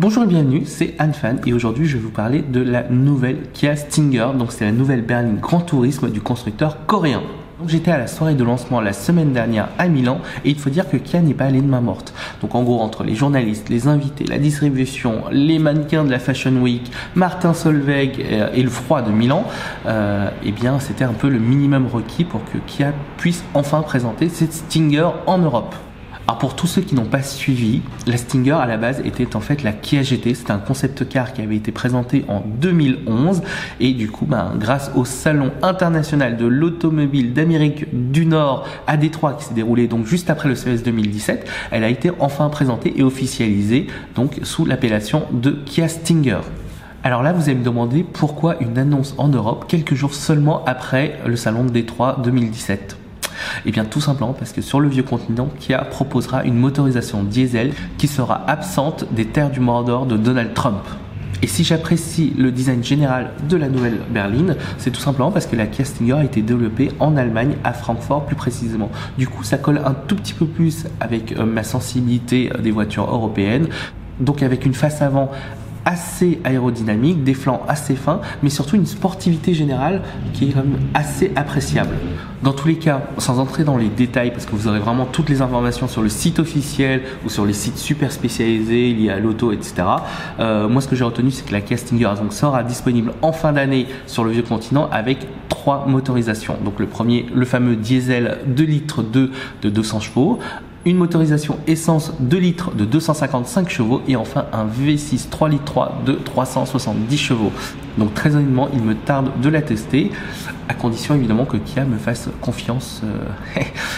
Bonjour et bienvenue, c'est Anne-Fan et aujourd'hui je vais vous parler de la nouvelle Kia Stinger, donc c'est la nouvelle berline Grand Tourisme du constructeur coréen. Donc j'étais à la soirée de lancement la semaine dernière à Milan et il faut dire que Kia n'est pas allé de main morte. Donc en gros entre les journalistes, les invités, la distribution, les mannequins de la Fashion Week, Martin Solveig et le froid de Milan, eh bien c'était un peu le minimum requis pour que Kia puisse enfin présenter cette Stinger en Europe. Alors pour tous ceux qui n'ont pas suivi, la Stinger à la base était en fait la Kia GT, c'était un concept car qui avait été présenté en 2011 et du coup grâce au salon international de l'automobile d'Amérique du Nord à Détroit qui s'est déroulé donc juste après le CES 2017, elle a été enfin présentée et officialisée donc sous l'appellation de Kia Stinger. Alors là, vous allez me demander pourquoi une annonce en Europe quelques jours seulement après le salon de Détroit 2017. Et bien tout simplement parce que sur le vieux continent, Kia proposera une motorisation diesel qui sera absente des terres du Mordor de Donald Trump. Et si j'apprécie le design général de la nouvelle berline, c'est tout simplement parce que la Kia Stinger a été développée en Allemagne, à Francfort plus précisément. Du coup, ça colle un tout petit peu plus avec ma sensibilité des voitures européennes. Donc avec une face avant assez aérodynamique, des flancs assez fins, mais surtout une sportivité générale qui est quand même assez appréciable. Dans tous les cas, sans entrer dans les détails, parce que vous aurez vraiment toutes les informations sur le site officiel ou sur les sites super spécialisés liés à l'auto, etc. Moi, ce que j'ai retenu, c'est que la Kia Stinger donc, sera disponible en fin d'année sur le vieux continent avec 3 motorisations. Donc le premier, le fameux diesel 2 litres 2 de 200 chevaux, une motorisation essence 2 litres de 255 chevaux et enfin un V6 3 litres 3 de 370 chevaux. Donc très honnêtement, il me tarde de la tester, à condition évidemment que Kia me fasse confiance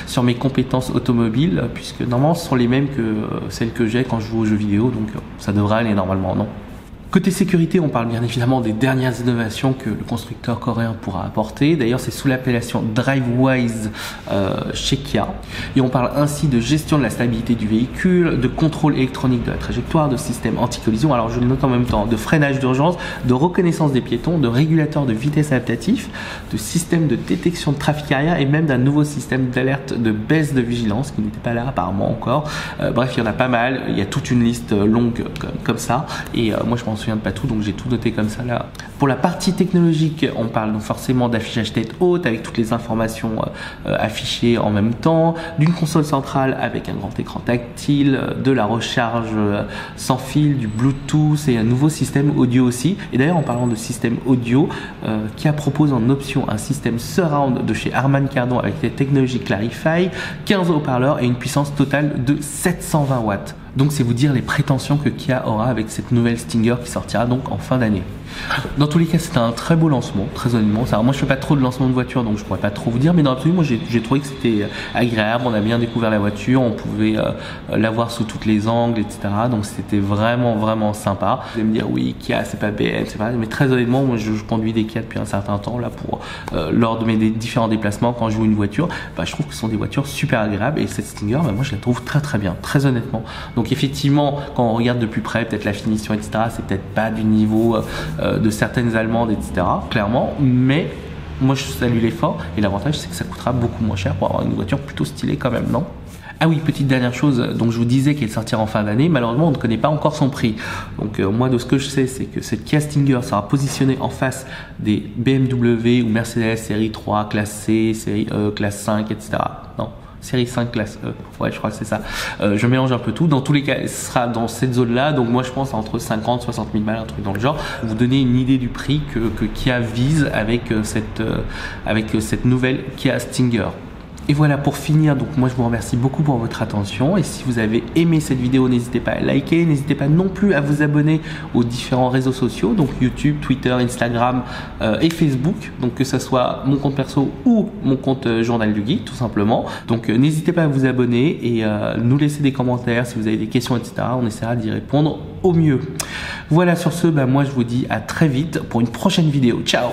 sur mes compétences automobiles, puisque normalement ce sont les mêmes que celles que j'ai quand je joue aux jeux vidéo, donc ça devrait aller normalement, non ? Côté sécurité, on parle bien évidemment des dernières innovations que le constructeur coréen pourra apporter. D'ailleurs, c'est sous l'appellation DriveWise chez Kia. Et on parle ainsi de gestion de la stabilité du véhicule, de contrôle électronique de la trajectoire, de système anti-collision, alors je le note en même temps, de freinage d'urgence, de reconnaissance des piétons, de régulateur de vitesse adaptatif, de système de détection de trafic arrière et même d'un nouveau système d'alerte de baisse de vigilance qui n'était pas là apparemment encore. Bref, il y en a pas mal. Il y a toute une liste longue comme ça. Et moi, je pense souviens de pas tout, donc j'ai tout noté comme ça là. Pour la partie technologique, on parle donc forcément d'affichage tête haute avec toutes les informations affichées en même temps, d'une console centrale avec un grand écran tactile, de la recharge sans fil, du Bluetooth et un nouveau système audio aussi. Et d'ailleurs, en parlant de système audio, Kia propose en option un système surround de chez Harman Kardon avec des technologies Clarify, 15 haut-parleurs et une puissance totale de 720 watts. Donc c'est vous dire les prétentions que Kia aura avec cette nouvelle Stinger qui sortira donc en fin d'année. Dans tous les cas, c'était un très beau lancement, très honnêtement. Alors, moi, je fais pas trop de lancement de voiture, donc je pourrais pas trop vous dire, mais dans l'absolu, moi, j'ai trouvé que c'était agréable. On a bien découvert la voiture, on pouvait la voir sous tous les angles, etc. Donc c'était vraiment sympa. Vous allez me dire, oui, Kia, c'est pas BM, c'est pas. Mais très honnêtement, moi, je conduis des Kia depuis un certain temps là pour lors de mes différents déplacements quand je loue une voiture. Je trouve que ce sont des voitures super agréables et cette Stinger, moi, je la trouve très bien, très honnêtement. Donc effectivement, quand on regarde de plus près, peut-être la finition, etc. C'est peut-être pas du niveau de certaines allemandes, etc. clairement, mais moi je salue l'effort et l'avantage c'est que ça coûtera beaucoup moins cher pour avoir une voiture plutôt stylée quand même, non ? Ah oui, petite dernière chose, donc je vous disais qu'elle sortira en fin d'année, malheureusement on ne connaît pas encore son prix. Donc moi de ce que je sais, c'est que cette Kia Stinger sera positionnée en face des BMW ou Mercedes série 3, classe C, série E, classe 5, etc. Non, série 5 classe E, ouais je crois que c'est ça. Je mélange un peu tout, dans tous les cas elle sera dans cette zone là, donc moi je pense entre 50 60 000 balles, un truc dans le genre. Vous donner une idée du prix que Kia vise avec cette nouvelle Kia Stinger. Et voilà pour finir, donc moi je vous remercie beaucoup pour votre attention et si vous avez aimé cette vidéo, n'hésitez pas à liker, n'hésitez pas non plus à vous abonner aux différents réseaux sociaux, donc YouTube, Twitter, Instagram et Facebook, donc que ce soit mon compte perso ou mon compte Journal du Geek tout simplement. Donc n'hésitez pas à vous abonner et nous laisser des commentaires si vous avez des questions, etc. On essaiera d'y répondre au mieux. Voilà, sur ce, moi je vous dis à très vite pour une prochaine vidéo. Ciao!